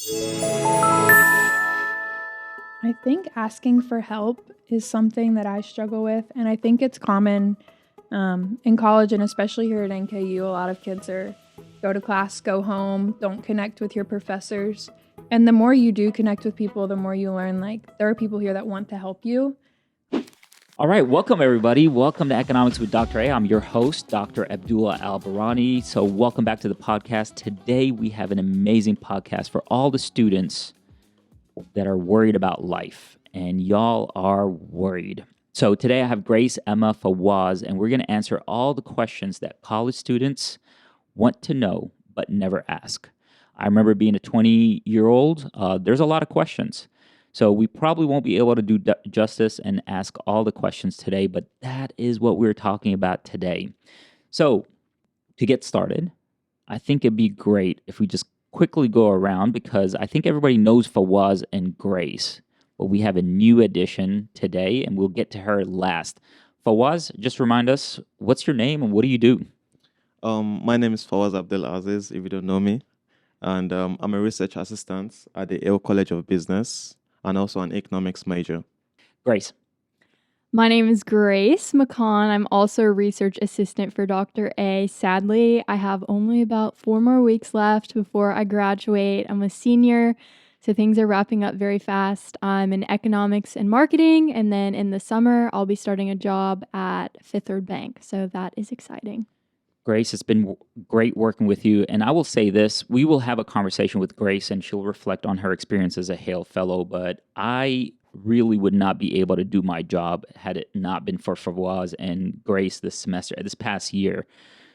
I think asking for help is something that I struggle with, and I think it's common in college, and especially here at NKU. A lot of kids are go to class, go home, don't connect with your professors. And the more you do connect with people, the more you learn, like, there are people here that want to help you. All right, welcome everybody. Welcome to Economics with Dr. A. I'm your host, Dr. Abdullah Al-Barani. So welcome back to the podcast. Today we have an amazing podcast for all the students that are worried about life, and y'all are worried. So today I have Grace, Emma, Fawaz, and we're going to answer all the questions that college students want to know but never ask. I remember being a 20-year-old. There's a lot of questions. So we probably won't be able to do justice and ask all the questions today, but that is what we're talking about today. So to get started, I think it'd be great if we just quickly go around, because I think everybody knows Fawaz and Grace, but we have a new addition today, and we'll get to her last. Fawaz, just remind us, what's your name and what do you do? My name is Fawaz Abdelaziz, if you don't know me, and I'm a research assistant at the Yale College of Business and also an economics major. Grace. My name is Grace McCon. I'm also a research assistant for Dr. A. Sadly, I have only about 4 more weeks left before I graduate. I'm a senior, so things are wrapping up very fast. I'm in economics and marketing, and then in the summer, I'll be starting a job at Fifth Third Bank, so that is exciting. Grace, it's been great working with you. And I will say this, we will have a conversation with Grace and she'll reflect on her experience as a Hale Fellow, but I really would not be able to do my job had it not been for Fawaz and Grace this past year.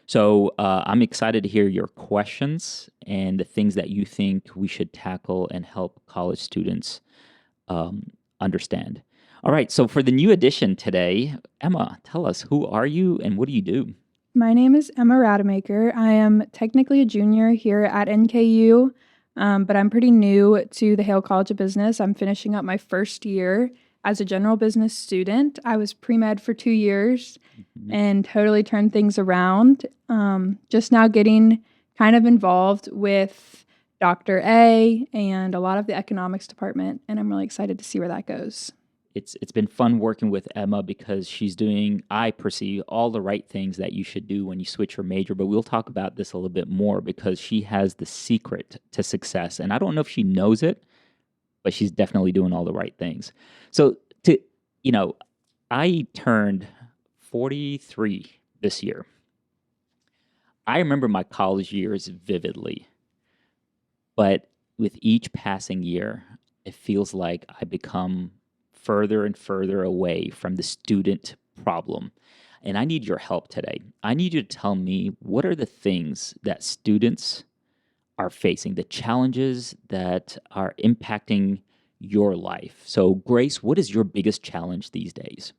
So I'm excited to hear your questions and the things that you think we should tackle and help college students understand. All right, so for the new addition today, Emma, tell us, who are you and what do you do? My name is Emma Rademacher. I am technically a junior here at NKU, but I'm pretty new to the Hale College of Business. I'm finishing up my first year as a general business student. I was pre-med for 2 years and totally turned things around. Just now getting kind of involved with Dr. A and a lot of the economics department, and I'm really excited to see where that goes. It's been fun working with Emma because she's doing, I perceive, all the right things that you should do when you switch your major. But we'll talk about this a little bit more because she has the secret to success. And I don't know if she knows it, but she's definitely doing all the right things. So, I turned 43 this year. I remember my college years vividly. But with each passing year, it feels like I become further and further away from the student problem. And I need your help today. I need you to tell me, what are the things that students are facing, the challenges that are impacting your life? So Grace, what is your biggest challenge these days?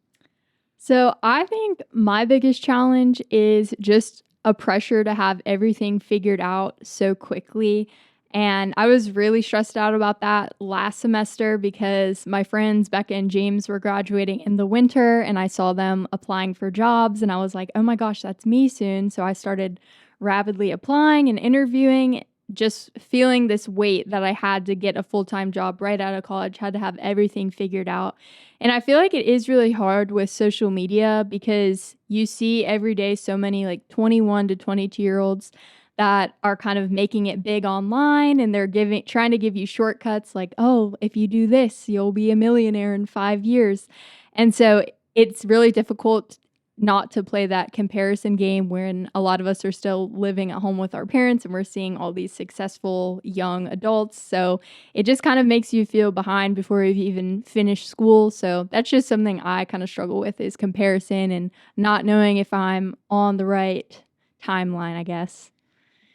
So I think my biggest challenge is just a pressure to have everything figured out so quickly. And I was really stressed out about that last semester because my friends Becca and James were graduating in the winter and I saw them applying for jobs and I was like, oh my gosh, that's me soon. So I started rapidly applying and interviewing, just feeling this weight that I had to get a full-time job right out of college, had to have everything figured out. And I feel like it is really hard with social media because you see every day so many like 21 to 22-year-olds that are kind of making it big online and they're trying to give you shortcuts like, oh, if you do this, you'll be a millionaire in 5 years. And so it's really difficult not to play that comparison game when a lot of us are still living at home with our parents and we're seeing all these successful young adults. So it just kind of makes you feel behind before you've even finished school. So that's just something I kind of struggle with, is comparison and not knowing if I'm on the right timeline, I guess.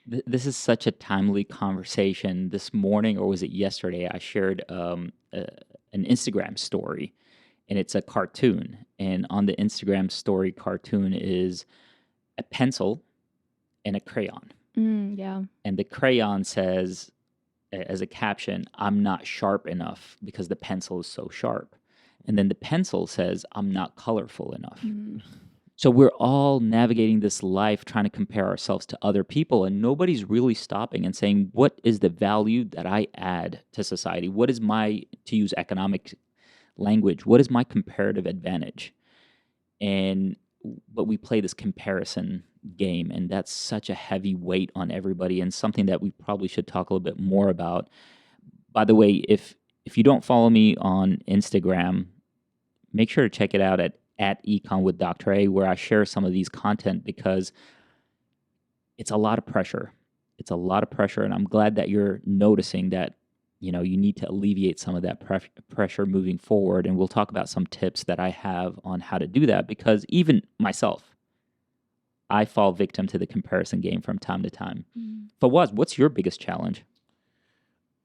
This is such a timely conversation. This morning, or was it yesterday, I shared an Instagram story, and it's a cartoon. And on the Instagram story cartoon is a pencil and a crayon. Yeah. And the crayon says, as a caption, I'm not sharp enough because the pencil is so sharp. And then the pencil says, I'm not colorful enough. So we're all navigating this life trying to compare ourselves to other people, and nobody's really stopping and saying, what is the value that I add to society? What is my, to use economic language, what is my comparative advantage? And but we play this comparison game, and that's such a heavy weight on everybody, and something that we probably should talk a little bit more about. By the way, if you don't follow me on Instagram, make sure to check it out at Econ with Dr. A, where I share some of these content, because it's a lot of pressure. It's a lot of pressure, and I'm glad that you're noticing that, you need to alleviate some of that pressure moving forward. And we'll talk about some tips that I have on how to do that, because even myself, I fall victim to the comparison game from time to time. Fawaz, what's your biggest challenge?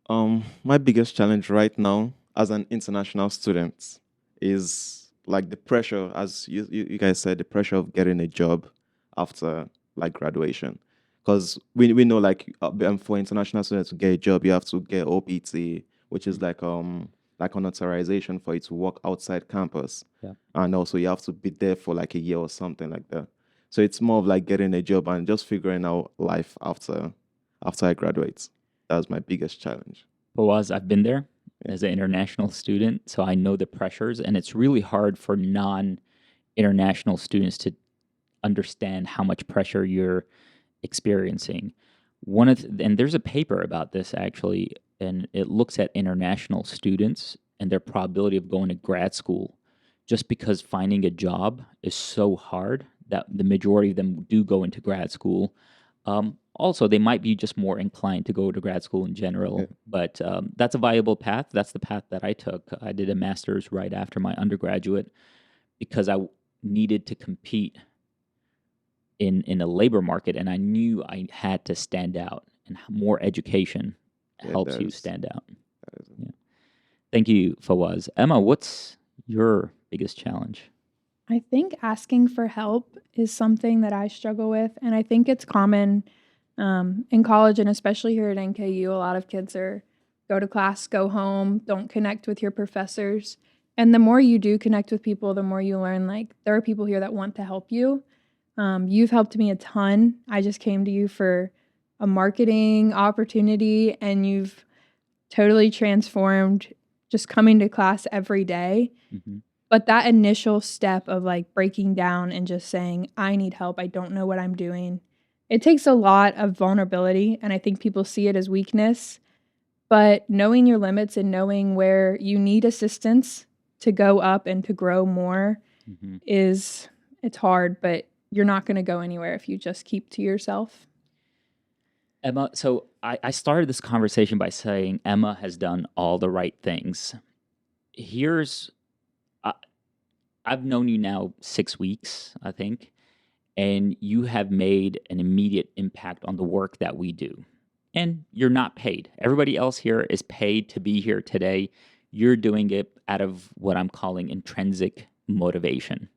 My biggest challenge right now as an international student is like the pressure, as you guys said, the pressure of getting a job after like graduation. Because we know like for international students to get a job, you have to get OPT, which is like an authorization for you to work outside campus. Yeah. And also you have to be there for like a year or something like that. So it's more of like getting a job and just figuring out life after I graduate. That was my biggest challenge. Fawaz, I've been there as an international student, so I know the pressures, and it's really hard for non-international students to understand how much pressure you're experiencing. And there's a paper about this actually, and it looks at international students and their probability of going to grad school, just because finding a job is so hard that the majority of them do go into grad school. Also, they might be just more inclined to go to grad school in general, but that's a viable path. That's the path that I took. I did a master's right after my undergraduate because I needed to compete in a labor market, and I knew I had to stand out, and more education helps you stand out. Yeah. Thank you, Fawaz. Emma, what's your biggest challenge? I think asking for help is something that I struggle with, and I think it's common in college, and especially here at NKU. A lot of kids go to class, go home, don't connect with your professors. And the more you do connect with people, the more you learn, like, there are people here that want to help you. You've helped me a ton. I just came to you for a marketing opportunity, and you've totally transformed just coming to class every day. Mm-hmm. But that initial step of like breaking down and just saying, I need help, I don't know what I'm doing, it takes a lot of vulnerability. And I think people see it as weakness. But knowing your limits and knowing where you need assistance to go up and to grow more Mm-hmm. it's hard, but you're not going to go anywhere if you just keep to yourself. Emma, so I started this conversation by saying Emma has done all the right things. I've known you now 6 weeks, I think, and you have made an immediate impact on the work that we do. And you're not paid. Everybody else here is paid to be here today. You're doing it out of what I'm calling intrinsic motivation.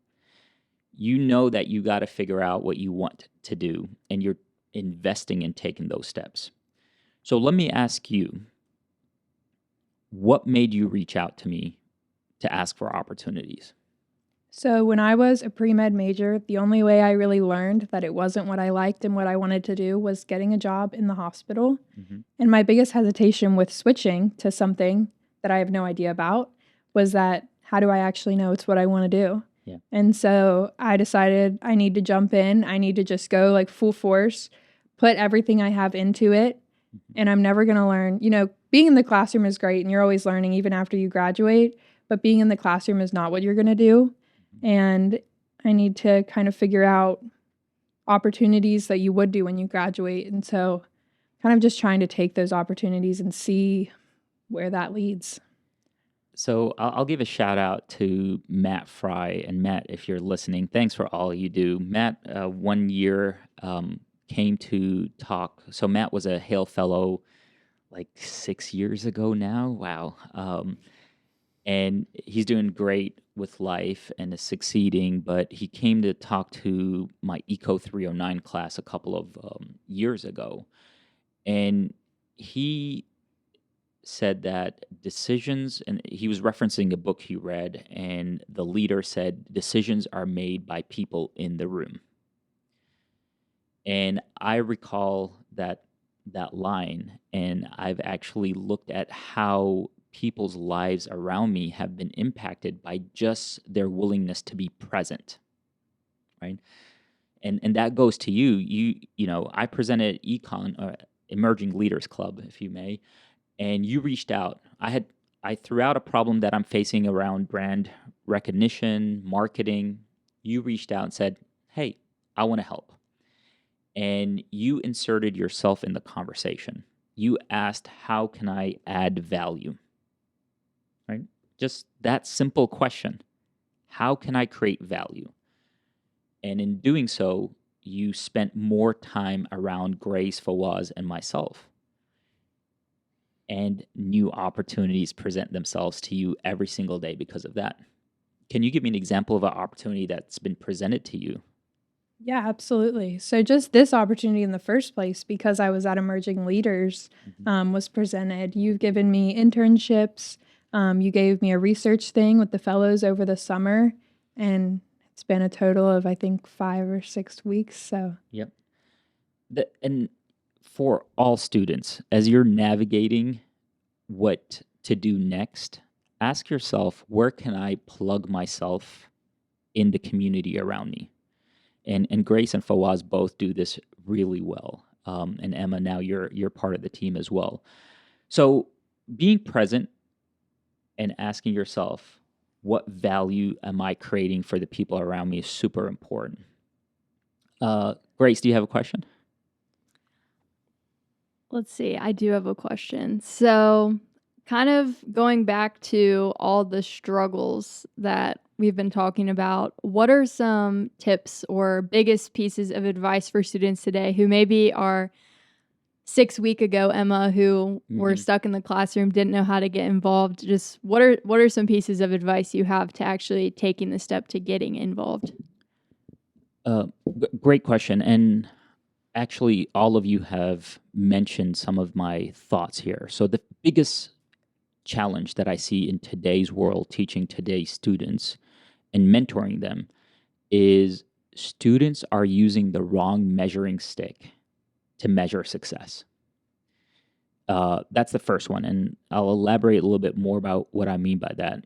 You know that you got to figure out what you want to do, and you're investing in taking those steps. So let me ask you, what made you reach out to me to ask for opportunities? So when I was a pre-med major, the only way I really learned that it wasn't what I liked and what I wanted to do was getting a job in the hospital. Mm-hmm. And my biggest hesitation with switching to something that I have no idea about was that, how do I actually know it's what I want to do? Yeah. And so I decided I need to jump in. I need to just go like full force, put everything I have into it. Mm-hmm. And I'm never going to learn. Being in the classroom is great and you're always learning even after you graduate. But being in the classroom is not what you're going to do. And I need to kind of figure out opportunities that you would do when you graduate. And so kind of just trying to take those opportunities and see where that leads. So I'll give a shout out to Matt Fry. And Matt, if you're listening, thanks for all you do. Matt, 1 year, came to talk. So Matt was a Hale Fellow like 6 years ago now. Wow. And he's doing great with life and is succeeding, but he came to talk to my Eco 309 class a couple of years ago. And he said that decisions, and he was referencing a book he read, and the leader said decisions are made by people in the room. And I recall that line, and I've actually looked at how people's lives around me have been impacted by just their willingness to be present, right? And that goes to you. You know, I presented Econ, Emerging Leaders Club, if you may, and you reached out. I threw out a problem that I'm facing around brand recognition, marketing. You reached out and said, "Hey, I want to help." And you inserted yourself in the conversation. You asked, "How can I add value?" Right? Just that simple question. How can I create value? And in doing so, you spent more time around Grace, Fawaz, and myself. And new opportunities present themselves to you every single day because of that. Can you give me an example of an opportunity that's been presented to you? Yeah, absolutely. So just this opportunity in the first place, because I was at Emerging Leaders, was presented. You've given me internships. You gave me a research thing with the fellows over the summer, and it's been a total of, I think, 5 or 6 weeks. So Yep. And for all students, as you're navigating what to do next, ask yourself, where can I plug myself in the community around me? And Grace and Fawaz both do this really well. And Emma, now you're part of the team as well. So being present and asking yourself, what value am I creating for the people around me is super important. Grace, do you have a question? Let's see. I do have a question. So, kind of going back to all the struggles that we've been talking about, what are some tips or biggest pieces of advice for students today who maybe are 6 weeks ago, Emma, who were stuck in the classroom, didn't know how to get involved? Just what are some pieces of advice you have to actually taking the step to getting involved? Great question. And actually, all of you have mentioned some of my thoughts here. So the biggest challenge that I see in today's world, teaching today's students and mentoring them, is students are using the wrong measuring stick to measure success. That's the first one, and I'll elaborate a little bit more about what I mean by that.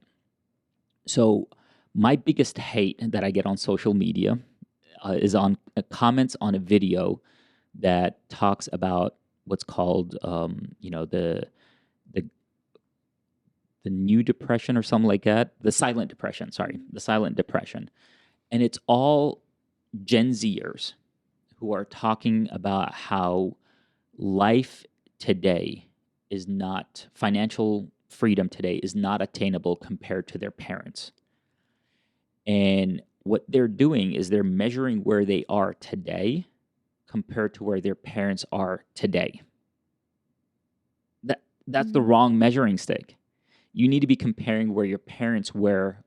So my biggest hate that I get on social media is on comments on a video that talks about what's called, the new depression or something like that. The silent depression, the silent depression. And it's all Gen Zers who are talking about how life today is not, financial freedom today is not attainable compared to their parents. And what they're doing is they're measuring where they are today compared to where their parents are today. That's the wrong measuring stick. You need to be comparing where your parents were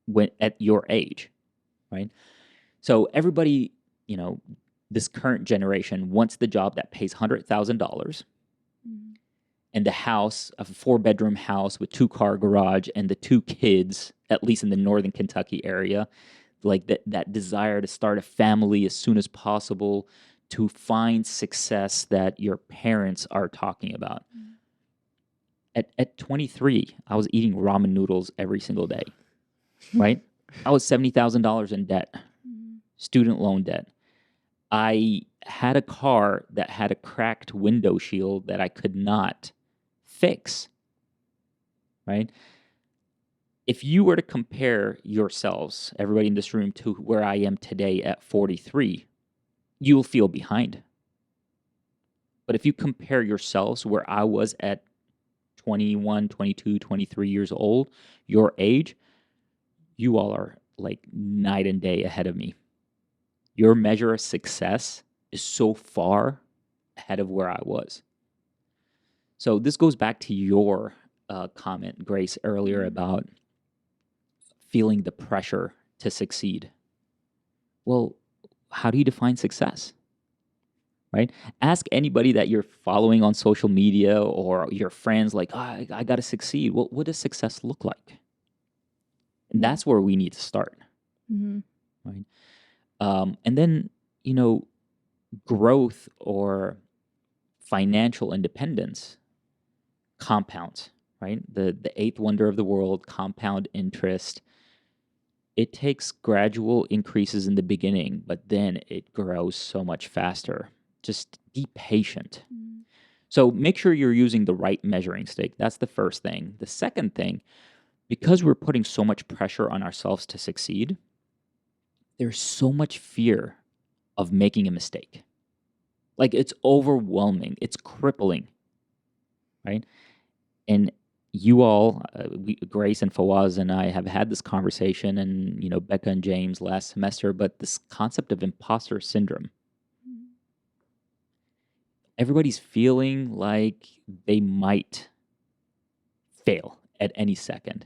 when at your age, right? So everybody, this current generation wants the job that pays $100,000 and the house, a 4-bedroom house with 2-car garage and the 2 kids, at least in the northern Kentucky area, like that desire to start a family as soon as possible, to find success that your parents are talking about. At 23, I was eating ramen noodles every single day, right? I was $70,000 in debt, student loan debt. I had a car that had a cracked window shield that I could not fix, right? If you were to compare yourselves, everybody in this room, to where I am today at 43, you will feel behind. But if you compare yourselves where I was at 21, 22, 23 years old, your age, you all are like night and day ahead of me. Your measure of success is so far ahead of where I was. So this goes back to your comment, Grace, earlier about feeling the pressure to succeed. Well, how do you define success? right? Ask anybody that you're following on social media or your friends, like, I got to succeed. What does success look like? And that's where we need to start, right? And then, growth or financial independence compounds, right? The eighth wonder of the world, compound interest. It takes gradual increases in the beginning, but then it grows so much faster. Just be patient. So make sure you're using the right measuring stick. That's the first thing. The second thing, because we're putting so much pressure on ourselves to succeed, there's so much fear of making a mistake. Like, it's overwhelming. It's crippling, right? And you all, Grace and Fawaz and I have had this conversation, and Becca and James last semester. But this concept of imposter syndrome, everybody's feeling like they might fail at any second.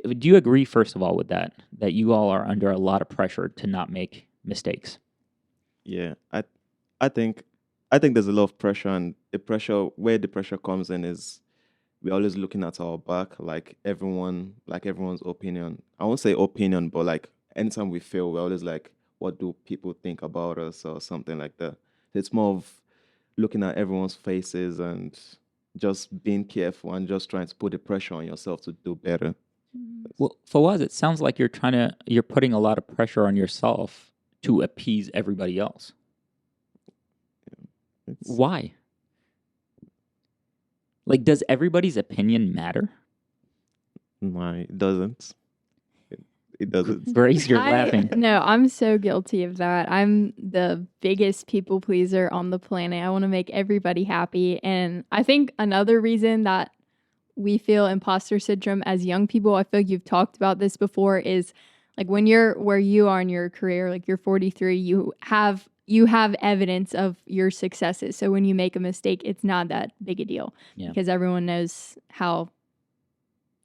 Do you agree, first of all, with that you all are under a lot of pressure to not make mistakes? Yeah, I think there's a lot of pressure, and where the pressure comes in is we're always looking at our back, like everyone's opinion. I won't say opinion, but like anytime we fail, we're always like, what do people think about us or something like that. It's more of looking at everyone's faces and just being careful and just trying to put the pressure on yourself to do better. Well, Fawaz, it sounds like you're putting a lot of pressure on yourself to appease everybody else. Why? Like, does everybody's opinion matter? No, it doesn't. It doesn't. Grace, you're laughing. No, I'm so guilty of that. I'm the biggest people pleaser on the planet. I want to make everybody happy. And I think another reason that we feel imposter syndrome as young people, I feel like you've talked about this before, is like when you're where you are in your career, like you're 43, you have evidence of your successes. So when you make a mistake, it's not that big a deal because everyone knows how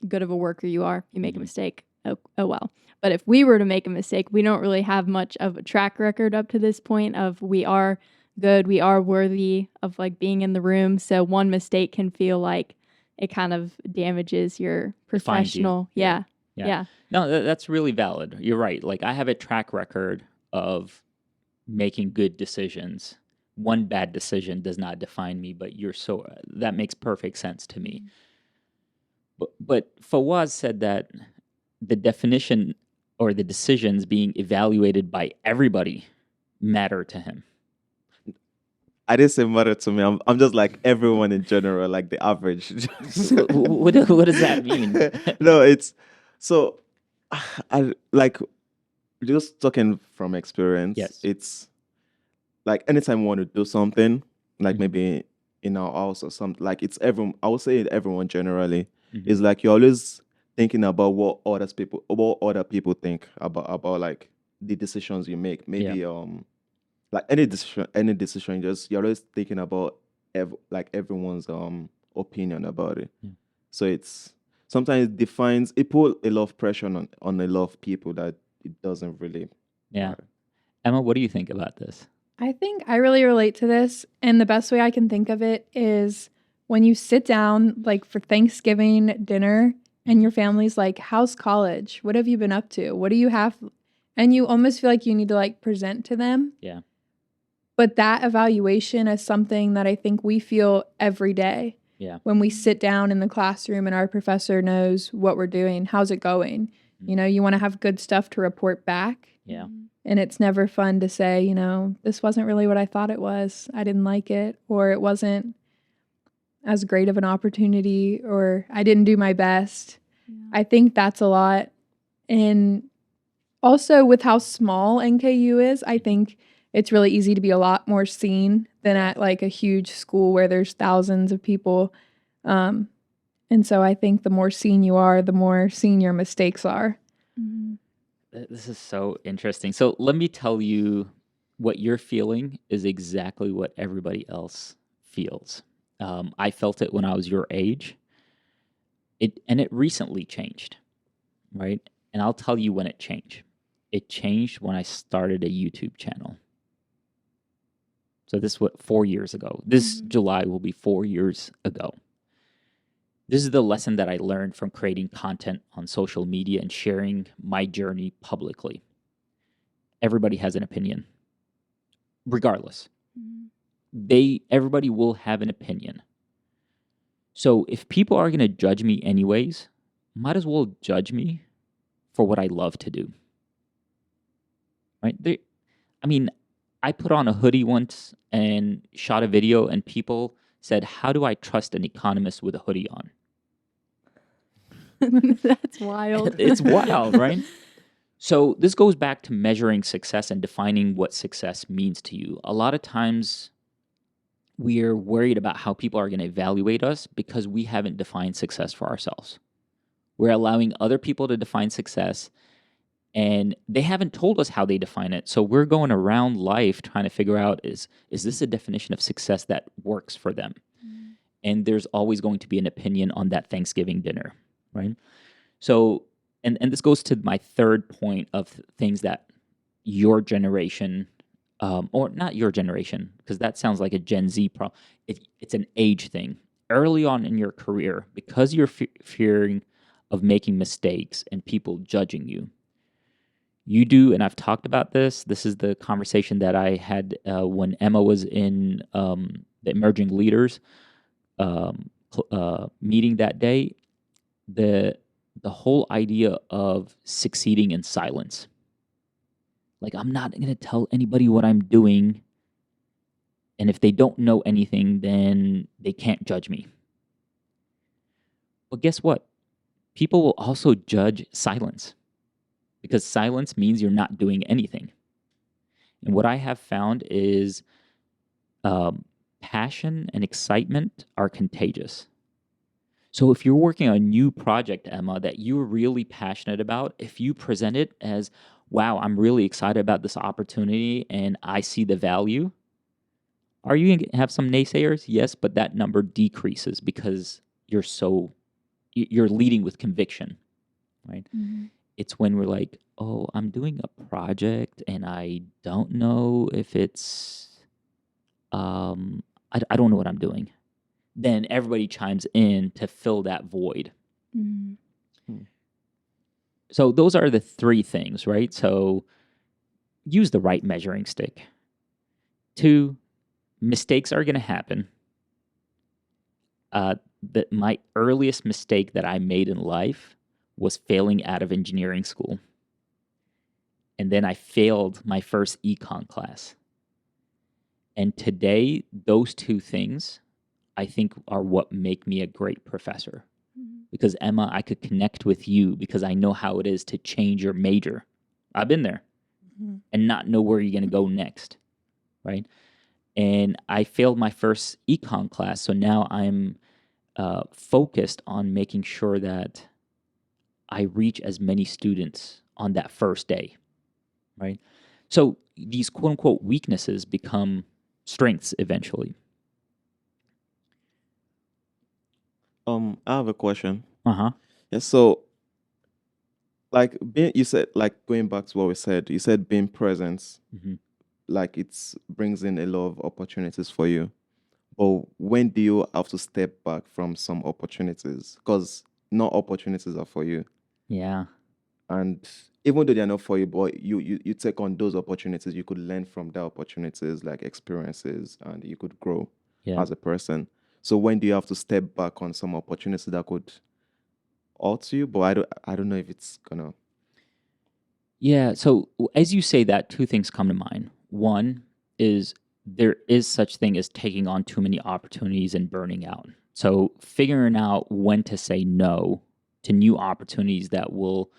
good of a worker you are. You make a mistake, oh well. But if we were to make a mistake, we don't really have much of a track record up to this point of we are good, we are worthy of like being in the room. So one mistake can feel like it kind of damages your professional. Yeah. No, that's really valid. You're right. Like, I have a track record of making good decisions. One bad decision does not define me, but that makes perfect sense to me. But Fawaz said that the definition or the decisions being evaluated by everybody matter to him. I didn't say matter to me. I'm just like everyone in general, like the average. What does that mean? No, it's so I like just talking from experience. Yes. It's like anytime we want to do something, like maybe in our house or something, like it's everyone. I would say everyone generally is like you're always thinking about what other people think about like the decisions you make. Maybe like any decision, just you're always thinking about like everyone's opinion about it. So it's sometimes it put a lot of pressure on a lot of people that it doesn't really matter. Emma, what do you think about this? I think I really relate to this. And the best way I can think of it is when you sit down, like for Thanksgiving dinner, and your family's like, how's college? What have you been up to? What do you have? And you almost feel like you need to like present to them. Yeah. But that evaluation is something that I think we feel every day. Yeah. When we sit down in the classroom and our professor knows what we're doing, how's it going? You want to have good stuff to report back. Yeah. And it's never fun to say, this wasn't really what I thought it was. I didn't like it, or it wasn't as great of an opportunity, or I didn't do my best. I think that's a lot. And also with how small NKU is, I think it's really easy to be a lot more seen than at like a huge school where there's thousands of people. And so I think the more seen you are, the more seen your mistakes are. This is so interesting. So let me tell you, what you're feeling is exactly what everybody else feels. I felt it when I was your age. It recently changed, right? And I'll tell you when it changed. It changed when I started a YouTube channel. So this is what 4 years ago. This July will be 4 years ago. This is the lesson that I learned from creating content on social media and sharing my journey publicly. Everybody has an opinion, regardless. Everybody will have an opinion. So if people are going to judge me anyways, might as well judge me for what I love to do. Right? I put on a hoodie once and shot a video, and people said, "How do I trust an economist with a hoodie on?" That's wild. It's wild, right? So this goes back to measuring success and defining what success means to you. A lot of times we're worried about how people are going to evaluate us because we haven't defined success for ourselves. We're allowing other people to define success, and they haven't told us how they define it. So we're going around life trying to figure out, is this a definition of success that works for them? And there's always going to be an opinion on that Thanksgiving dinner, right? So, and this goes to my third point of things that your generation, or not your generation, because that sounds like a Gen Z problem. It's an age thing. Early on in your career, because you're fearing of making mistakes and people judging you, you do, and I've talked about this. This is the conversation that I had when Emma was in the Emerging Leaders meeting that day. The whole idea of succeeding in silence. Like, I'm not going to tell anybody what I'm doing, and if they don't know anything, then they can't judge me. But guess what? People will also judge silence, because silence means you're not doing anything. And what I have found is passion and excitement are contagious. So if you're working on a new project, Emma, that you're really passionate about, if you present it as, wow, I'm really excited about this opportunity and I see the value, are you going to have some naysayers? Yes, but that number decreases because you're leading with conviction, right? It's when we're like, oh, I'm doing a project and I don't know if it's, I don't know what I'm doing. Then everybody chimes in to fill that void. So those are the three things, right? So use the right measuring stick. 2, mistakes are going to happen. My earliest mistake that I made in life was failing out of engineering school. And then I failed my first Econ class. And today, those 2 things, I think, are what make me a great professor. Because, Emma, I could connect with you because I know how it is to change your major. I've been there and not know where you're going to go next, right? And I failed my first econ class, so now I'm focused on making sure that I reach as many students on that first day, right? So these quote-unquote weaknesses become strengths eventually. I have a question. Uh-huh. Yeah, so you said, going back to what we said, you said being present, like it's brings in a lot of opportunities for you. But when do you have to step back from some opportunities? Because not opportunities are for you. Yeah. And even though they're not for you, but you take on those opportunities, you could learn from the opportunities, like experiences, and you could grow as a person. So when do you have to step back on some opportunity that could alter you? But I don't know if it's gonna. Yeah. So as you say that, 2 things come to mind. One is there is such thing as taking on too many opportunities and burning out. So figuring out when to say no to new opportunities that will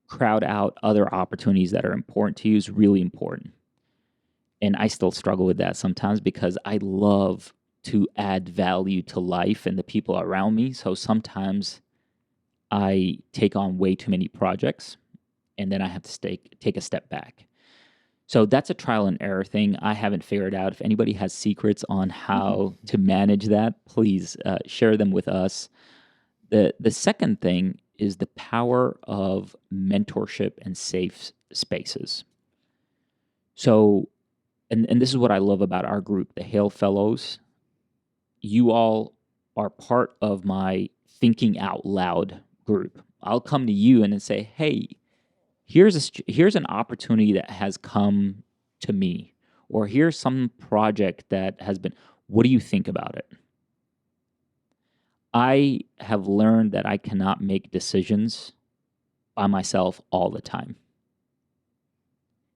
crowd out other opportunities that are important to you is really important. And I still struggle with that sometimes because I love to add value to life and the people around me. So sometimes I take on way too many projects and then I have to take a step back. So that's a trial and error thing. I haven't figured out. If anybody has secrets on how to manage that, please share them with us. The second thing is the power of mentorship and safe spaces. So and this is what I love about our group, the Hale Fellows. You all are part of my thinking out loud group. I'll come to you and say, hey, here's an opportunity that has come to me, or here's some project that has been, what do you think about it? I have learned that I cannot make decisions by myself all the time.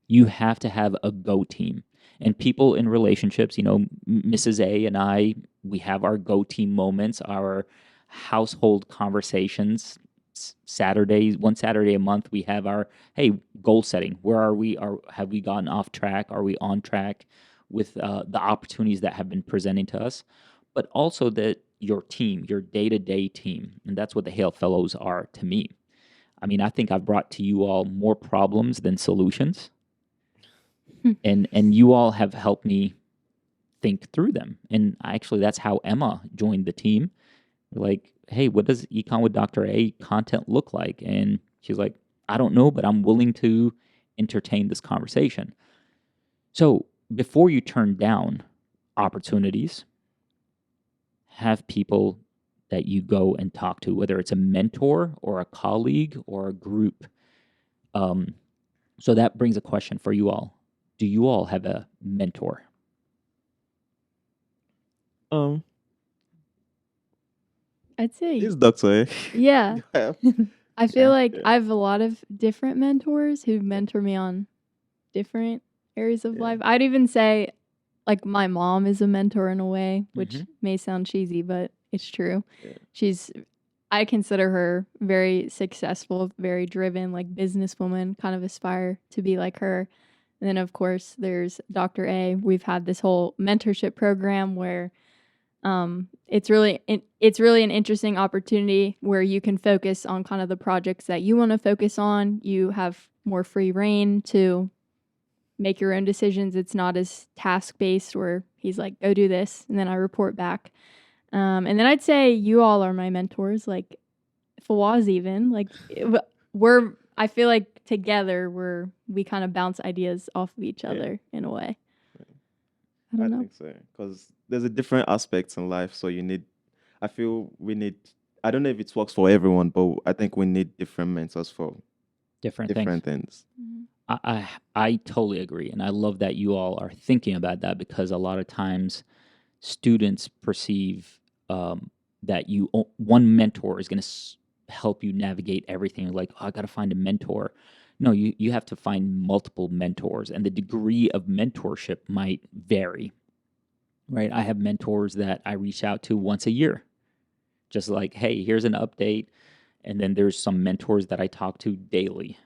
You have to have a go team. And people in relationships, Mrs. A and I, we have our go team moments, our household conversations. One Saturday a month, we have our, hey, goal setting. Where are we? Have we gotten off track? Are we on track with the opportunities that have been presenting to us? But also that your team, your day-to-day team, and that's what the Hale Fellows are to me. I mean, I think I've brought to you all more problems than solutions. And you all have helped me think through them. And actually, that's how Emma joined the team. We're like, hey, what does Econ with Dr. A content look like? And she's like, I don't know, but I'm willing to entertain this conversation. So before you turn down opportunities, have people that you go and talk to, whether it's a mentor or a colleague or a group. So that brings a question for you all. Do you all have a mentor? I'd say, It's Dr. A. yeah. Yeah. I feel like Yeah. I have a lot of different mentors who mentor me on different areas of Yeah. life. I'd even say, like, my mom is a mentor in a way, which may sound cheesy, but it's true. Yeah. I consider her very successful, very driven, like businesswoman, kind of aspire to be like her. And then, of course, there's Dr. A. We've had this whole mentorship program where it's really an interesting opportunity where you can focus on kind of the projects that you want to focus on. You have more free reign to make your own decisions. It's not as task-based where he's like, go do this, and then I report back. And then I'd say you all are my mentors, like Fawaz even. Like I feel like together we kind of bounce ideas off of each other in a way. I don't know. think so. Because there's a different aspects in life. So I feel we need, I don't know if it works for everyone, but I think we need different mentors for Different different things. things. I totally agree. And I love that you all are thinking about that, because a lot of times students perceive that one mentor is going to help you navigate everything. Like, I got to find a mentor. No, you have to find multiple mentors, and the degree of mentorship might vary, right? I have mentors that I reach out to once a year, just like, hey, here's an update. And then there's some mentors that I talk to daily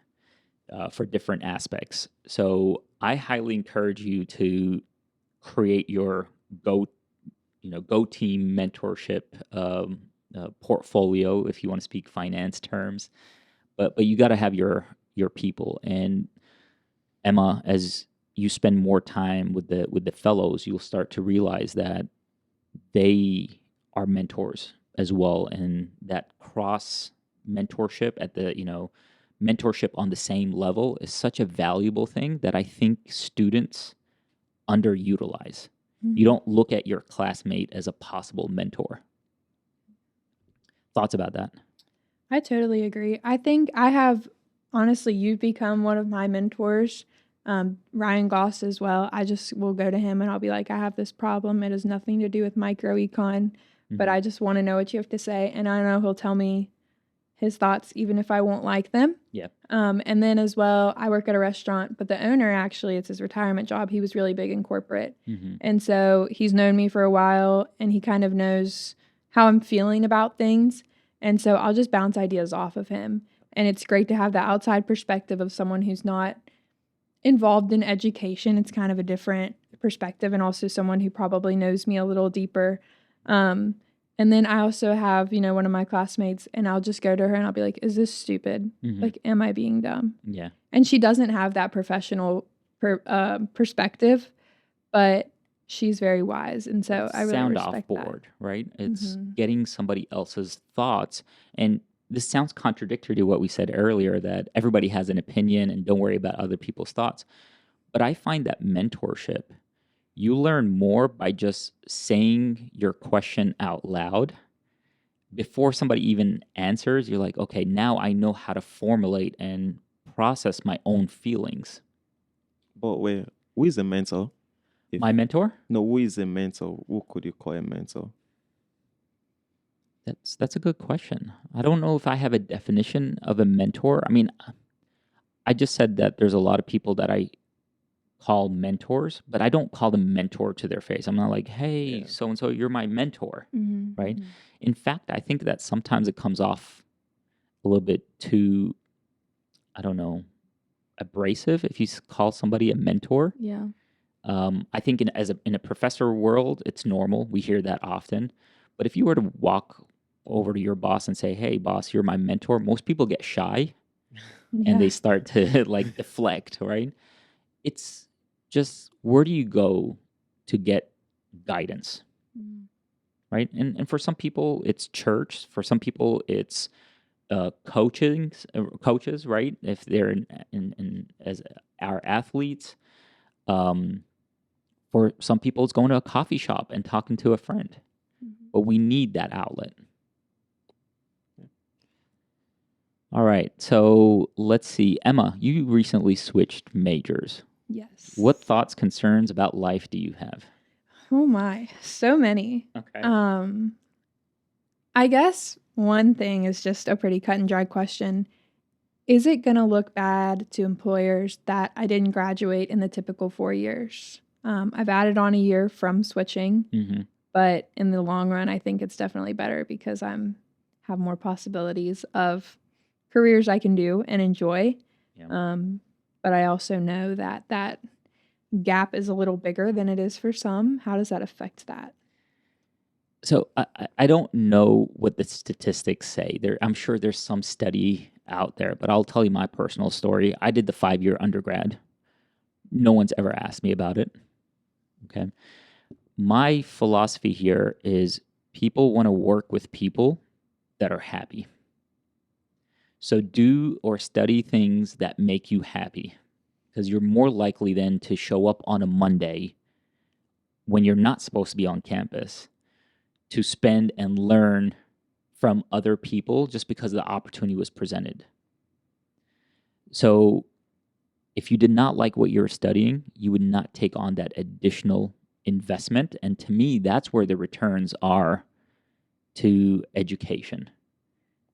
for different aspects. So I highly encourage you to create your go team mentorship portfolio, if you want to speak finance terms. But you got to have your people. And Emma, as you spend more time with the fellows, you'll start to realize that they are mentors as well, and that cross mentorship at the mentorship on the same level is such a valuable thing that I think students underutilize. You don't look at your classmate as a possible mentor. Thoughts about that? I totally agree. I think honestly, you've become one of my mentors. Ryan Goss as well. I just will go to him and I'll be like, I have this problem. It has nothing to do with micro econ, but I just want to know what you have to say. And I know he'll tell me his thoughts, even if I won't like them. Yeah. And then as well, I work at a restaurant, but the owner, actually, it's his retirement job. He was really big in corporate. And so he's known me for a while, and he kind of knows how I'm feeling about things. And so I'll just bounce ideas off of him. And it's great to have the outside perspective of someone who's not involved in education. It's kind of a different perspective, and also someone who probably knows me a little deeper. And then I also have, one of my classmates, and I'll just go to her and I'll be like, is this stupid? Like, am I being dumb? Yeah. And she doesn't have that professional perspective, but she's very wise. And so I really sound respect off board, that. right? It's getting somebody else's thoughts. And this sounds contradictory to what we said earlier, that everybody has an opinion and don't worry about other people's thoughts. But I find that mentorship, you learn more by just saying your question out loud before somebody even answers. You're like, okay, now I know how to formulate and process my own feelings. But wait, who is a mentor? If My mentor? no, who is a mentor? Who could you call a mentor? That's a good question. I don't know if I have a definition of a mentor. I mean, I just said that there's a lot of people that I call mentors, but I don't call them mentor to their face. I'm not like, hey, Yeah. so and so, you're my mentor, Mhm, right? mhm. In fact, I think that sometimes it comes off a little bit too, I don't know, abrasive if you call somebody a mentor. Yeah. I think in a professor world, it's normal. We hear that often. But if you were to walk over to your boss and say, hey, boss, you're my mentor, most people get shy and they Yeah. start to like deflect, right? It's just, where do you go to get guidance, Mhm. right? And for some people, it's church. For some people, it's coaches, right? If they're in as our athletes. Um, for some people, it's going to a coffee shop and talking to a friend. Mhm. But we need that outlet. All right. So let's see. Emma, you recently switched majors. Yes. What thoughts, concerns about life do you have? Oh my, so many. Okay. I guess one thing is just a pretty cut and dry question. Is it going to look bad to employers that I didn't graduate in the typical 4 years? I've added on a year from switching, Mm-hmm. but in the long run, I think it's definitely better because have more possibilities of careers I can do and enjoy. Yeah. But I also know that that gap is a little bigger than it is for some. How does that affect that? So I don't know what the statistics say. I'm sure there's some study out there, but I'll tell you my personal story. I did the 5-year undergrad. No one's ever asked me about it. Okay. My philosophy here is people want to work with people that are happy. So do or study things that make you happy, because you're more likely then to show up on a Monday when you're not supposed to be on campus to spend and learn from other people just because the opportunity was presented. So if you did not like what you're studying, you would not take on that additional investment. And to me, that's where the returns are to education.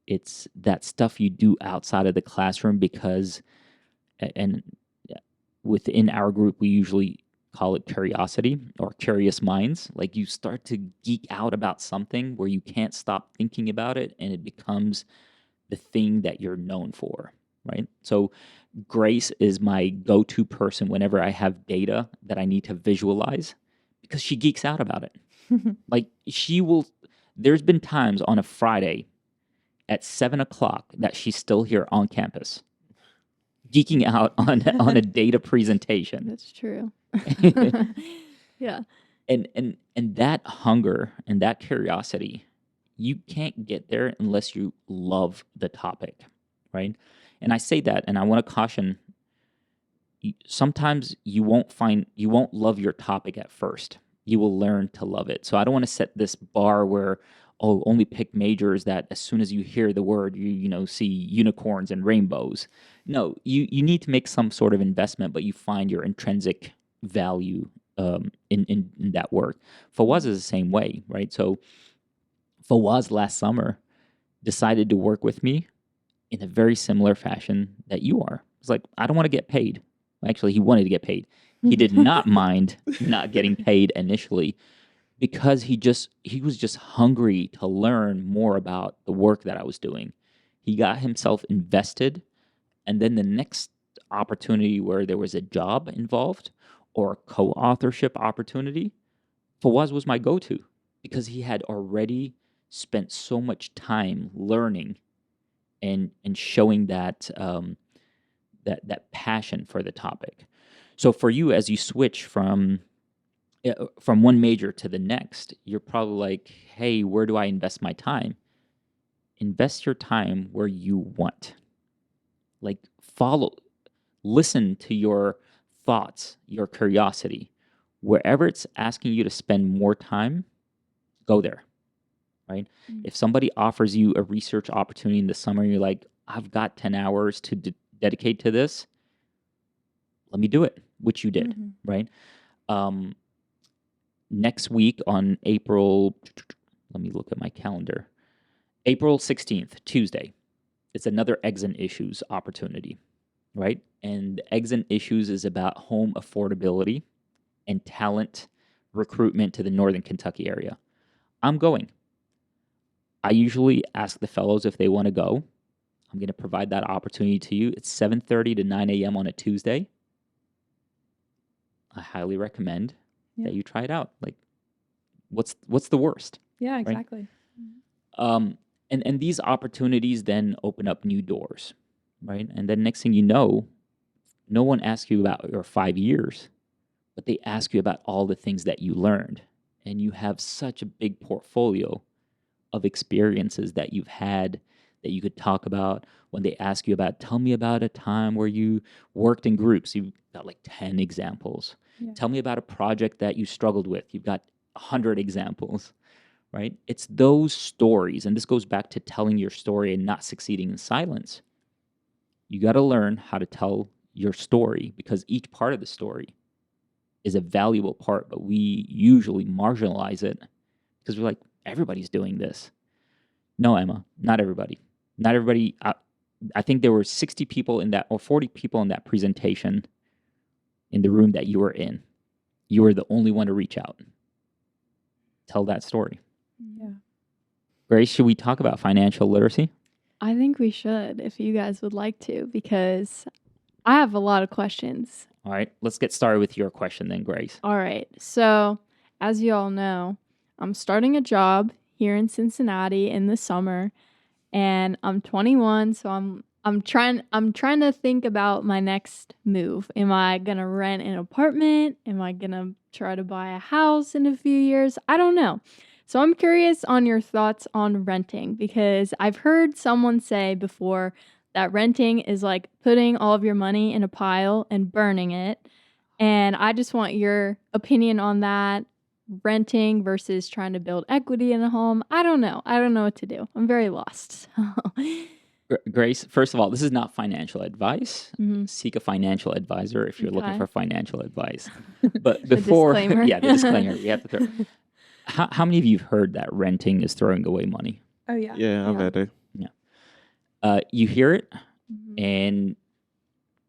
It's that stuff you do outside of the classroom because, and within our group, we usually call it curiosity or curious minds. Like you start to geek out about something where you can't stop thinking about it and it becomes the thing that you're known for, right? So Grace is my go-to person whenever I have data that I need to visualize because she geeks out about it. Like she will, there's been times on a Friday at 7 o'clock that she's still here on campus, geeking out on a data presentation. That's true. Yeah. And that hunger and that curiosity, you can't get there unless you love the topic, right? And I say that, and I want to caution. Sometimes you won't love your topic at first. You will learn to love it. So I don't want to set this bar where, oh, only pick majors that as soon as you hear the word, you see unicorns and rainbows. No, you need to make some sort of investment, but you find your intrinsic value in that work. Fawaz is the same way, right? So Fawaz last summer decided to work with me in a very similar fashion that you are. It's like, I don't want to get paid. Actually, he wanted to get paid. He did not mind not getting paid initially because he was just hungry to learn more about the work that I was doing. He got himself invested, and then the next opportunity where there was a job involved or a co-authorship opportunity, Fawaz was my go-to because he had already spent so much time learning and showing that passion for the topic. So for you, as you switch from one major to the next, you're probably like, hey, where do I invest my time? Invest your time where you want. Like listen to your thoughts, your curiosity, wherever it's asking you to spend more time, go there, right? If somebody offers you a research opportunity in the summer and you're like, I've got 10 hours to dedicate to this, let me do it, which you did, right? Next week on April, let me look at my calendar, April 16th, Tuesday, it's another Eggs and Issues opportunity, right? And Eggs and Issues is about home affordability and talent recruitment to the Northern Kentucky area. I'm going. I usually ask the fellows if they want to go. I'm going to provide that opportunity to you. It's 7:30 to 9 a.m. on a Tuesday. I highly recommend that you try it out. Like, what's the worst? Yeah, right? exactly. And these opportunities then open up new doors, right? And then next thing you know, no one asks you about your 5 years, but they ask you about all the things that you learned. And you have such a big portfolio of experiences that you've had that you could talk about. When they ask you about, tell me about a time where you worked in groups, you've got like 10 examples. Yeah. Tell me about a project that you struggled with, you've got 100 examples, right? It's those stories, and this goes back to telling your story and not succeeding in silence. You got to learn how to tell your story, because each part of the story is a valuable part, but we usually marginalize it because we're like, everybody's doing this. No, Emma, not everybody. Not everybody. I think there were 60 people in that, or 40 people in that presentation in the room that you were in. You were the only one to reach out. Tell that story. Yeah. Grace, should we talk about financial literacy? I think we should, if you guys would like to, because I have a lot of questions. All right, let's get started with your question then, Grace. All right. So, as you all know, I'm starting a job here in Cincinnati in the summer, and I'm 21, so I'm trying to think about my next move. Am I going to rent an apartment? Am I going to try to buy a house in a few years? I don't know. So I'm curious on your thoughts on renting, because I've heard someone say before that renting is like putting all of your money in a pile and burning it. And I just want your opinion on that. Renting versus trying to build equity in a home. I don't know. I don't know what to do. I'm very lost. Grace, first of all, this is not financial advice. Mhm. Seek a financial advisor if you're looking Okay. for financial advice. But The before, disclaimer. yeah, the disclaimer. We have to throw. How many of you have heard that renting is throwing away money? Oh yeah. Yeah, I've Yeah. heard it. You hear it, Mhm. and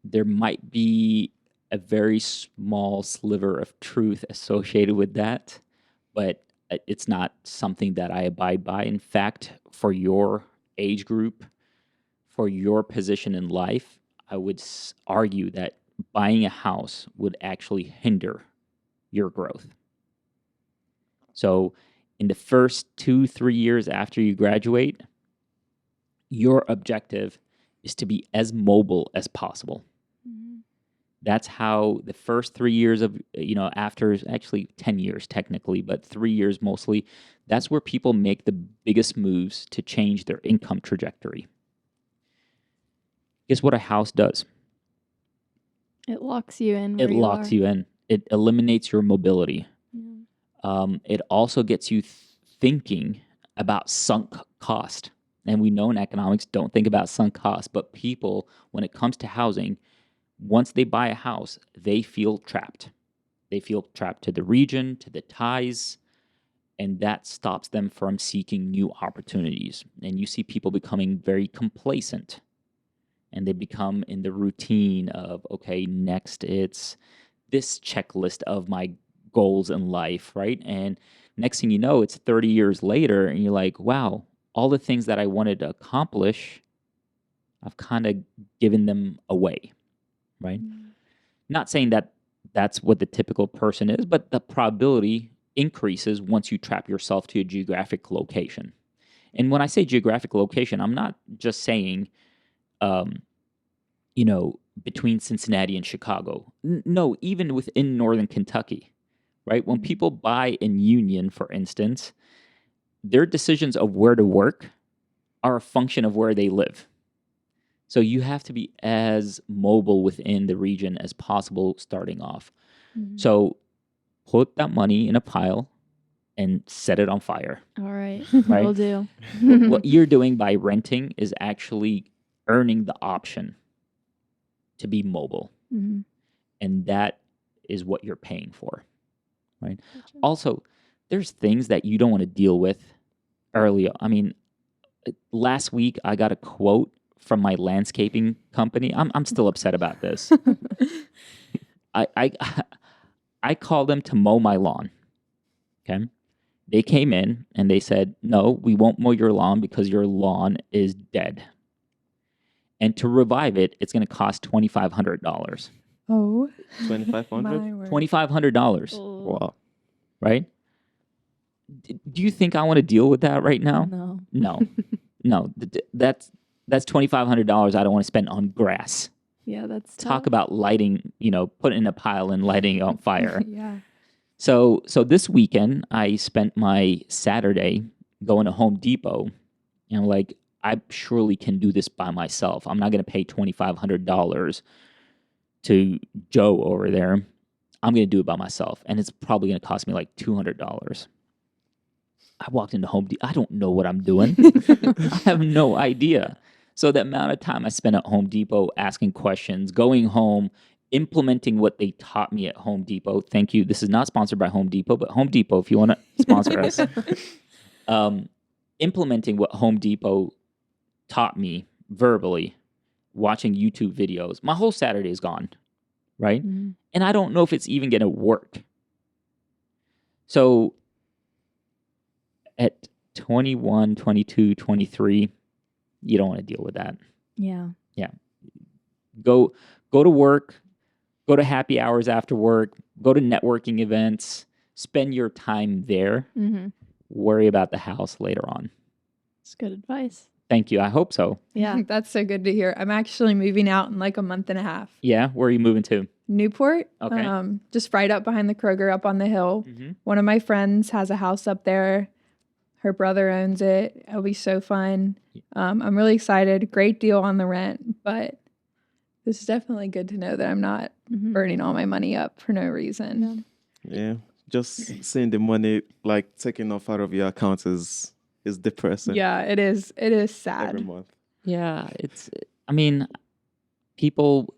there might be a very small sliver of truth associated with that, but it's not something that I abide by. In fact, for your age group, for your position in life, I would argue that buying a house would actually hinder your growth. So, in the first 2-3 years after you graduate, your objective is to be as mobile as possible. Mhm. That's how the first 3 years of, after actually 10 years technically, but 3 years mostly, that's where people make the biggest moves to change their income trajectory. Guess what a house does? It locks you in. It locks you in. It eliminates your mobility. It also gets you thinking about sunk cost. And we know in economics, don't think about sunk cost, but people, when it comes to housing, once they buy a house, they feel trapped. They feel trapped to the region, to the ties, and that stops them from seeking new opportunities. And you see people becoming very complacent, and they become in the routine of, okay, next it's this checklist of my goals in life, right? And next thing you know, it's 30 years later, and you're like, wow, all the things that I wanted to accomplish, I've kind of given them away, right? Not saying that that's what the typical person is, but the probability increases once you trap yourself to a geographic location. And when I say geographic location, I'm not just saying, between Cincinnati and Chicago. No, even within Northern Kentucky, right? When people buy in Union, for instance, their decisions of where to work are a function of where they live. So you have to be as mobile within the region as possible starting off. Mhm. So put that money in a pile and set it on fire. All right. Right. Will do. What you're doing by renting is actually earning the option to be mobile. Mhm. And that is what you're paying for. Right. Gotcha. Also, there's things that you don't want to deal with early. I mean, last week I got a quote from my landscaping company. I'm still upset about this. I I called them to mow my lawn. Okay. They came in and they said, "No, we won't mow your lawn because your lawn is dead. And to revive it, it's going to cost $2,500." Oh, 2,500? my word. $2,500, Oh, Wow. right? Do you think I want to deal with that right now? no. No, no. That's $2,500 I don't want to spend on grass. Yeah, that's Talk tough. about lighting, put in a pile and lighting it on fire. Yeah. So this weekend I spent my Saturday going to Home Depot, and like I surely can do this by myself. I'm not going to pay $2,500 to Joe over there. I'm going to do it by myself, and it's probably going to cost me like $200. I walked into Home Depot. I don't know what I'm doing. I have no idea. So the amount of time I spent at Home Depot asking questions, going home, implementing what they taught me at Home Depot. Thank you. This is not sponsored by Home Depot, but Home Depot, if you want to sponsor us, implementing what Home Depot taught me verbally, watching YouTube videos. My whole Saturday is gone, right? Mhm. And I don't know if it's even going to work. So at 21, 22, 23, you don't want to deal with that. Yeah. Go to work, go to happy hours after work, go to networking events, spend your time there. Mm-hmm. Worry about the house later on. It's good advice. Thank you. I hope so. Yeah. That's so good to hear. I'm actually moving out in like a month and a half. Yeah. Where are you moving to? Newport. Okay. Just right up behind the Kroger up on the hill. Mm-hmm. One of my friends has a house up there. Her brother owns it. It'll be so fun. I'm really excited. Great deal on the rent, but this is definitely good to know that I'm not Mhm. burning all my money up for no reason. Yeah. Just seeing the money like taken off out of your account is depressing Yeah, it is. It is sad. every month. Yeah. I mean, people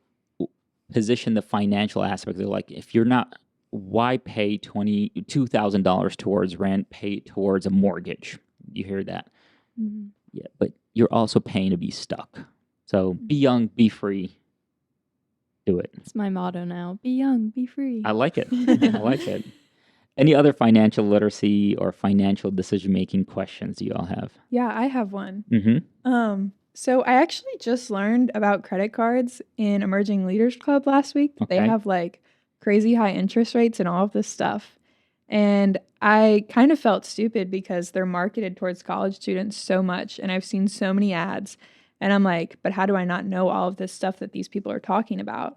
position the financial aspect. They're like, if you're not, why pay $22,000 towards rent, pay towards a mortgage? You hear that? Mhm. Yeah, but you're also paying to be stuck. So be young, be free, do it. It's my motto now. Be young, be free. I like it. I like it. Any other financial literacy or financial decision-making questions you all have? Yeah, I have one. Mm-hmm. So I actually just learned about credit cards in Emerging Leaders Club last week. They Okay. have like crazy high interest rates and all of this stuff. And I kind of felt stupid because they're marketed towards college students so much. And I've seen so many ads. And I'm like, but how do I not know all of this stuff that these people are talking about?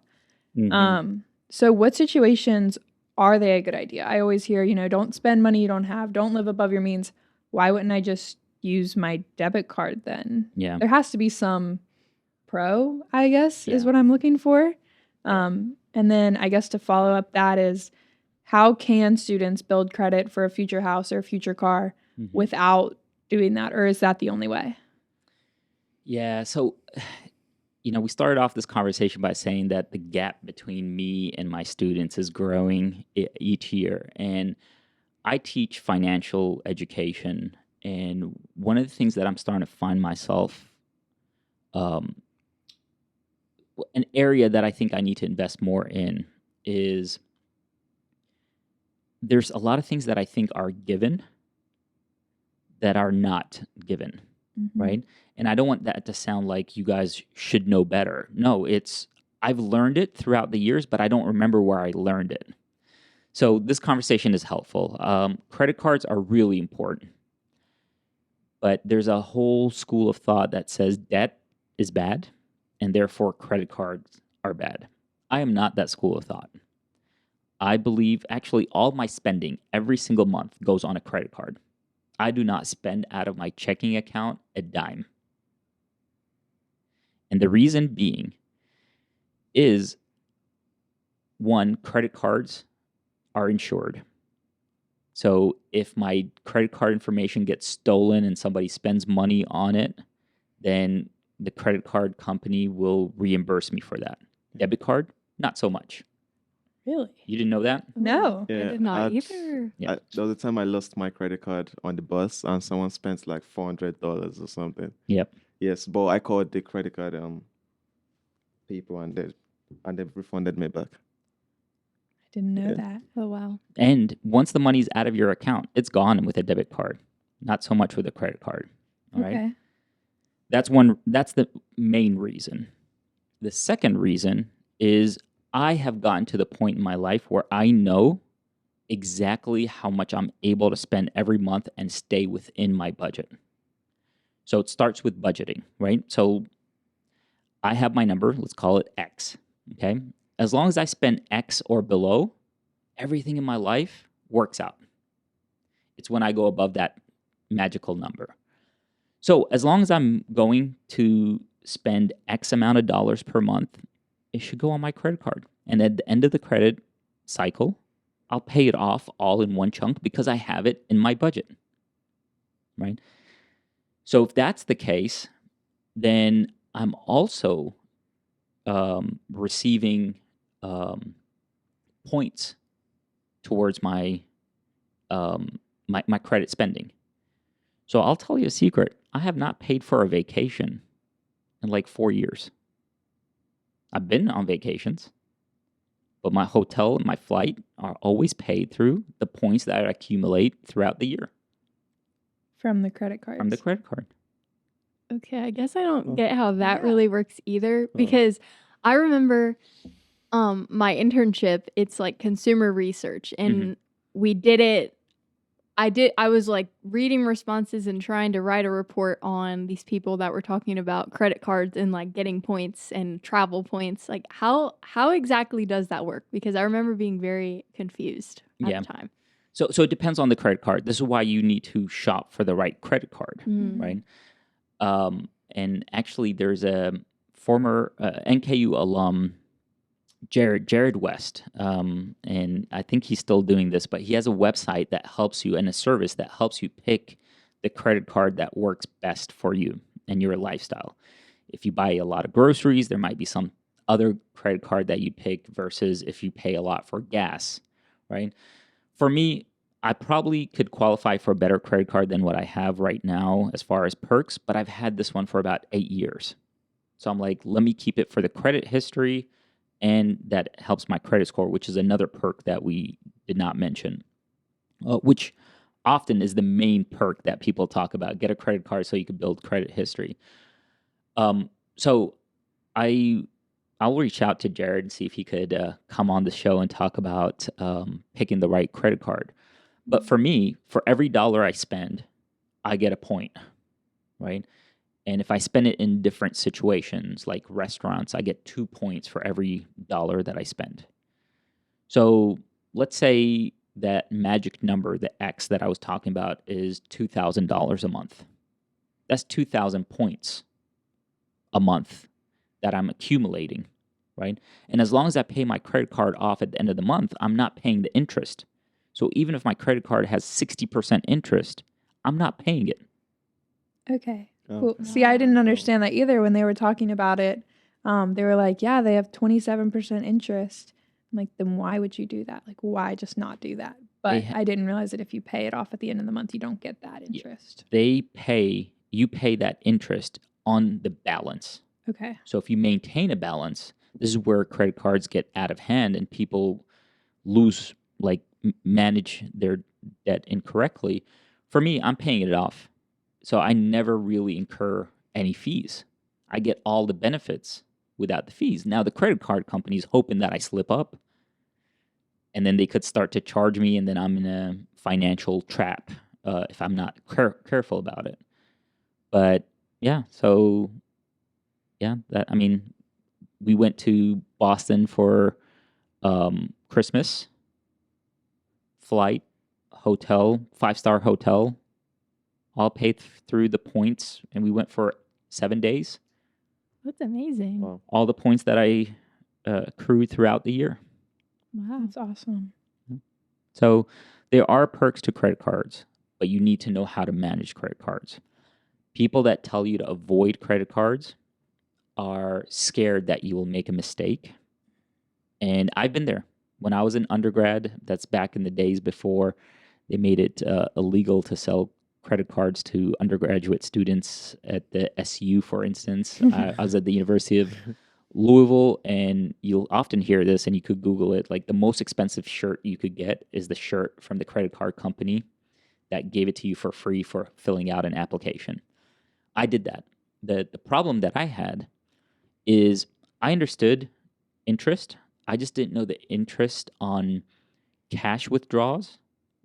Mm-hmm. So what situations are they a good idea? I always hear, don't spend money you don't have, don't live above your means. Why wouldn't I just use my debit card then? Yeah. There has to be some pro, I guess, is Yeah. what I'm looking for. And then I guess to follow up that is, how can students build credit for a future house or a future car Mhm. without doing that? Or is that the only way? Yeah. So, we started off this conversation by saying that the gap between me and my students is growing each year. And I teach financial education. And one of the things that I'm starting to find myself, an area that I think I need to invest more in is there's a lot of things that I think are given that are not given. Right? And I don't want that to sound like you guys should know better. No, I've learned it throughout the years, but I don't remember where I learned it. So this conversation is helpful. Credit cards are really important, but there's a whole school of thought that says debt is bad, and therefore credit cards are bad. I am not that school of thought. I believe actually all my spending every single month goes on a credit card. I do not spend out of my checking account a dime. And the reason being is, one, credit cards are insured. So if my credit card information gets stolen and somebody spends money on it, then the credit card company will reimburse me for that. Debit card, not so much. Really? You didn't know that? No. I Yeah, did not I'd- either. Yeah. There was a time I lost my credit card on the bus and someone spent like $400 or something. Yep. Yes, but I called the credit card people and they refunded me back. I didn't know Yeah. that. Oh, wow. And once the money's out of your account, it's gone with a debit card. Not so much with a credit card. All right. Okay. That's the main reason. The second reason is I have gotten to the point in my life where I know exactly how much I'm able to spend every month and stay within my budget. So it starts with budgeting, right? So I have my number, let's call it X, okay? As long as I spend X or below, everything in my life works out. It's when I go above that magical number. So as long as I'm going to spend X amount of dollars per month, it should go on my credit card. And at the end of the credit cycle, I'll pay it off all in one chunk because I have it in my budget, right? So if that's the case, then I'm also receiving points towards my credit spending. So I'll tell you a secret. I have not paid for a vacation in like 4 years. I've been on vacations, but my hotel and my flight are always paid through the points that I accumulate throughout the year From the credit cards. from the credit card. Okay, I guess I don't Oh. get how that Yeah. really works either, because I remember my internship, it's like consumer research, and we did it. I was like reading responses and trying to write a report on these people that were talking about credit cards and like getting points and travel points. Like how exactly does that work? Because I remember being very confused at Yeah. the time. So it depends on the credit card. This is why you need to shop for the right credit card, Mm. right? And actually, there's a former NKU alum, Jared West, and I think he's still doing this, but he has a website that helps you and a service that helps you pick the credit card that works best for you and your lifestyle. If you buy a lot of groceries, there might be some other credit card that you pick versus if you pay a lot for gas, right? For me, I probably could qualify for a better credit card than what I have right now as far as perks, but I've had this one for about 8 years. So I'm like, let me keep it for the credit history, and that helps my credit score, which is another perk that we did not mention, which often is the main perk that people talk about. Get a credit card so you can build credit history. So I'll reach out to Jared and see if he could come on the show and talk about picking the right credit card. But for me, for every dollar I spend, I get a point, right? And if I spend it in different situations, like restaurants, I get 2 points for every dollar that I spend. So let's say that magic number, the X that I was talking about, is $2,000 a month. That's 2,000 points a month that I'm accumulating, right? And as long as I pay my credit card off at the end of the month, I'm not paying the interest. So even if my credit card has 60% interest, I'm not paying it. Okay. Oh. Cool. See, I didn't Wow. understand that either when they were talking about it. They were like, yeah, they have 27% interest. I'm like, then why would you do that? Like, why just not do that? But I didn't realize that if you pay it off at the end of the month, you don't get that interest. You pay that interest on the balance. Okay. So if you maintain a balance, this is where credit cards get out of hand and people lose, manage their debt incorrectly. For me, I'm paying it off. So I never really incur any fees. I get all the benefits without the fees. Now the credit card company's hoping that I slip up, and then they could start to charge me, and then I'm in a financial trap if I'm not careful about it. But yeah, so yeah, we went to Boston for Christmas, flight, hotel, 5-star hotel, all paid through the points, and we went for 7 days. That's amazing. Wow. all the points that I accrued throughout the year. Wow. That's awesome. So there are perks to credit cards, but you need to know how to manage credit cards. People that tell you to avoid credit cards are scared that you will make a mistake. And I've been there. When I was in undergrad, that's back in the days before they made it illegal to sell credit cards to undergraduate students at the SU, for instance. I was at the University of Louisville, and you'll often hear this, and you could Google it. Like, the most expensive shirt you could get is the shirt from the credit card company that gave it to you for free for filling out an application. I did that. The problem that I had is I understood interest. I just didn't know the interest on cash withdrawals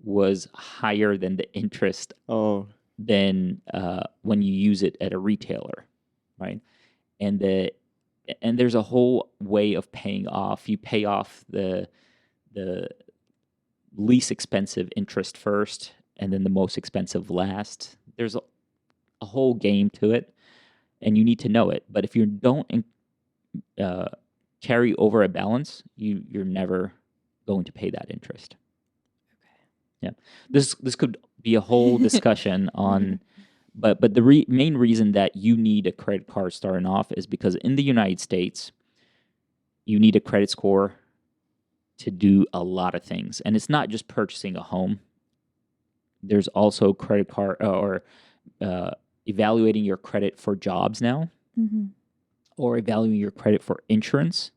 was higher than the interest Oh, than when you use it at a retailer, right? And there's a whole way of paying off. You pay off the least expensive interest first, and then the most expensive last. There's a whole game to it, and you need to know it. But if you don't carry over a balance, you're never going to pay that interest. Yeah, this could be a whole discussion on, but the main reason that you need a credit card starting off is because in the United States, you need a credit score to do a lot of things, and it's not just purchasing a home. There's also credit card or evaluating your credit for jobs now, or evaluating your credit for insurance.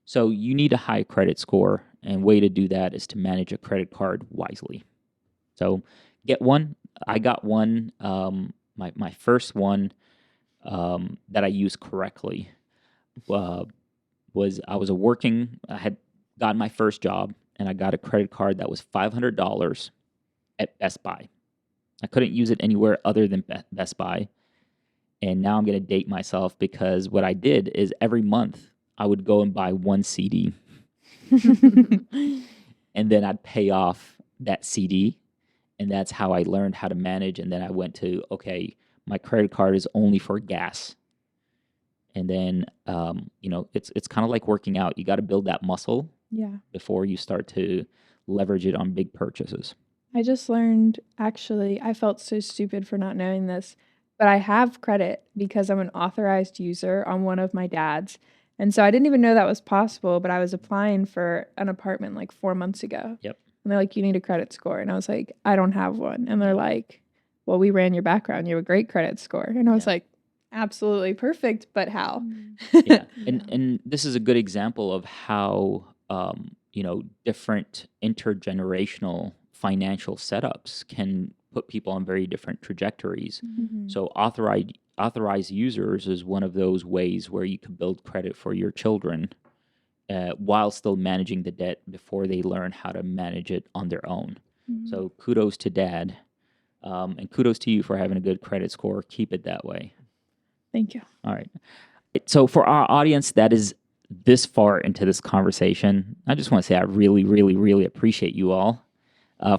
So you need a high credit score, and way to do that is to manage a credit card wisely. So get one. I got one. My first one that I used correctly was I had gotten my first job, and I got a credit card that was $500 at Best Buy. I couldn't use it anywhere other than Best Buy. And now I'm going to date myself, because what I did is every month I would go and buy one CD. And then I'd pay off that CD. And that's how I learned how to manage. And then I went to, okay, my credit card is only for gas. And then, it's kind of like working out. You got to build that muscle before you start to leverage it on big purchases. I just learned, actually, I felt so stupid for not knowing this, but I have credit because I'm an authorized user on one of my dad's. And so I didn't even know that was possible, but I was applying for an apartment like 4 months ago. Yep. And they're like, you need a credit score. And I was like, I don't have one. And they're like, well, we ran your background. You have a great credit score. And I was like, absolutely perfect, but how? Yeah. And this is a good example of how, different intergenerational financial setups can put people on very different trajectories. So authorized users is one of those ways where you can build credit for your children while still managing the debt before they learn how to manage it on their own. So kudos to Dad, and kudos to you for having a good credit score. Keep it that way. Thank you. All right. So for our audience that is this far into this conversation, I just want to say I really, really, really appreciate you all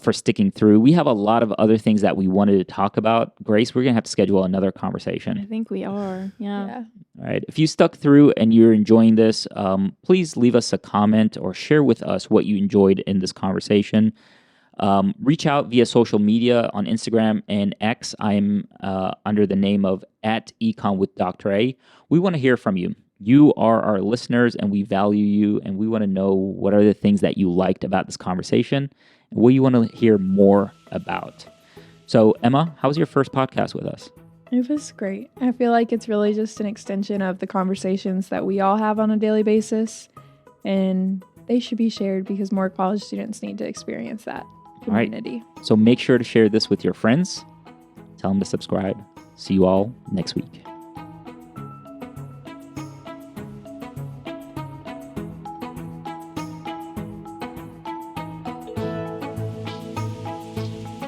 for sticking through. We have a lot of other things that we wanted to talk about. Grace, we're going to have to schedule another conversation. I think we are. Yeah. All right. If you stuck through and you're enjoying this, please leave us a comment or share with us what you enjoyed in this conversation. Reach out via social media on Instagram and X. I'm under the name of @Econ with Dr. A. We want to hear from you. You are our listeners, and we value you, and we want to know what are the things that you liked about this conversation and what you want to hear more about. So, Emma, how was your first podcast with us? It was great. I feel like it's really just an extension of the conversations that we all have on a daily basis, and they should be shared because more college students need to experience that community. All right. So make sure to share this with your friends. Tell them to subscribe. See you all next week.